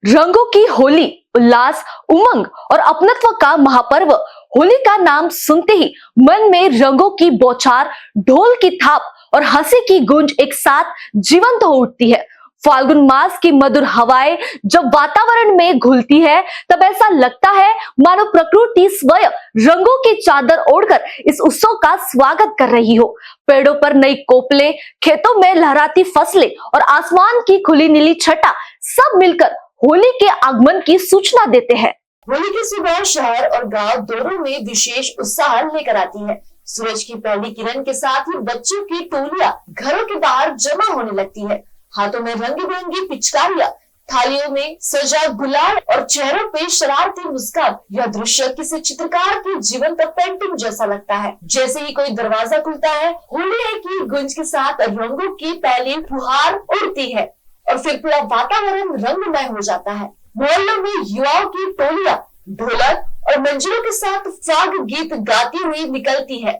रंगों की होली, उल्लास, उमंग और अपनत्व का महापर्व। होली का नाम सुनते ही मन में रंगों की बौछार, ढोल की थाप और हंसी की गूंज एक साथ जीवंत हो उठती है। फाल्गुन मास की मधुर हवाएं जब वातावरण में घुलती है, तब ऐसा लगता है मानो प्रकृति स्वयं रंगों की चादर ओढ़कर इस उत्सव का स्वागत कर रही हो। पेड़ों पर नई कोपले, खेतों में लहराती फसलें और आसमान की खुली नीली छटा सब मिलकर होली के आगमन की सूचना देते हैं। होली की सुबह शहर और गांव दोनों में विशेष उत्साह लेकर आती है। सूरज की पहली किरण के साथ ही बच्चों की टोलियां घरों के बाहर जमा होने लगती है। हाथों में रंग बिरंगी पिचकारियां, थालियों में सजा गुलाल और चेहरों पे शरारती मुस्कान। यह दृश्य किसी चित्रकार की जीवंत पेंटिंग जैसा लगता है। जैसे ही कोई दरवाजा खुलता है, होली की गूंज के साथ रंगों की पहली फुहार उड़ती है और फिर पूरा वातावरण रंगमय हो जाता है। मोहल्लों में युवाओं की टोलियां ढोलक और मंजीरों के साथ फाग गीत गाती हुई निकलती है।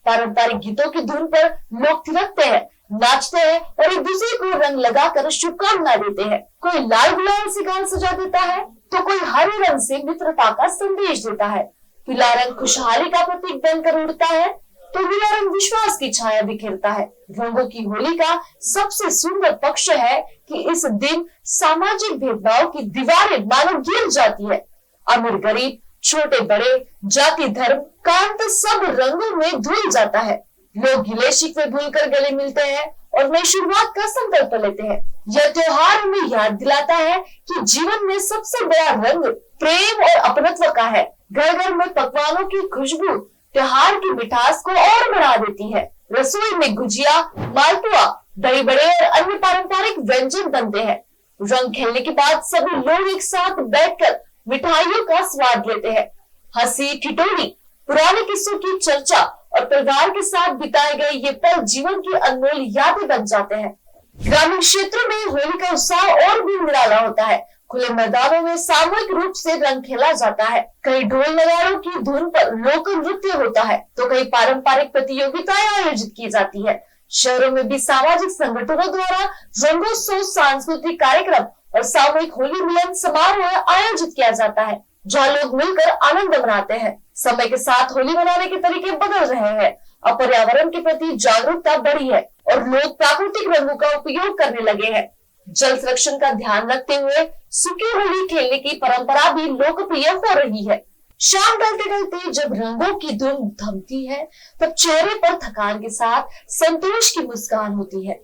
पारंपरिक गीतों की धुन पर लोग थिरकते हैं, नाचते हैं और एक दूसरे को रंग लगाकर शुभकामना देते हैं। कोई लाल गुलाल से गाल सजा देता है, तो कोई हरे रंग से मित्रता का संदेश देता है। पीला रंग खुशहाली का प्रतीक बनकर उड़ता है, तो नीला रंग विश्वास की छाया बिखेरता है। रंगों की होली का सबसे सुंदर पक्ष है कि इस दिन सामाजिक भेदभाव की दीवारें मानो गिर जाती है। अमीर गरीब, छोटे बड़े, जाति धर्म का अंत सब रंगों में धुल जाता है। लोग गिले शिकवे भूलकर गले मिलते हैं और नई शुरुआत का संकल्प लेते हैं। यह त्योहार हमें याद दिलाता है कि जीवन में सबसे बड़ा रंग प्रेम और अपनत्व का है। घर घर में पकवानों की खुशबू त्योहार की मिठास को और बढ़ा देती है। रसोई में गुजिया, मालपुआ, दही बड़े और अन्य पारंपरिक व्यंजन बनते हैं। रंग खेलने के बाद सभी लोग एक साथ बैठकर मिठाइयों का स्वाद लेते हैं। हंसी ठिठोली, पुराने किस्सों की चर्चा और परिवार के साथ बिताए गए ये पल जीवन की अनमोल यादें बन जाते हैं। ग्रामीण क्षेत्रों में होली का उत्साह और भी निराला होता है। खुले मैदानों में सामूहिक रूप से रंग खेला जाता है। कई ढोल नगाड़ों की धुन पर लोक नृत्य होता है, तो कई पारंपरिक प्रतियोगिताएं आयोजित की जाती है। शहरों में भी सामाजिक संगठनों द्वारा रंगोत्सव, सांस्कृतिक कार्यक्रम और सामूहिक होली मिलन समारोह आयोजित किया जाता है, जहाँ लोग मिलकर आनंद मनाते हैं। समय के साथ होली मनाने के तरीके बदल रहे हैं। अब पर्यावरण के प्रति जागरूकता बढ़ी है और लोग प्राकृतिक रंगों का उपयोग करने लगे हैं। जल संरक्षण का ध्यान रखते हुए सूखी होली खेलने की परंपरा भी लोकप्रिय हो रही है। शाम ढलते ढलते जब रंगों की धुन थमती है, तब चेहरे पर थकान के साथ संतोष की मुस्कान होती है।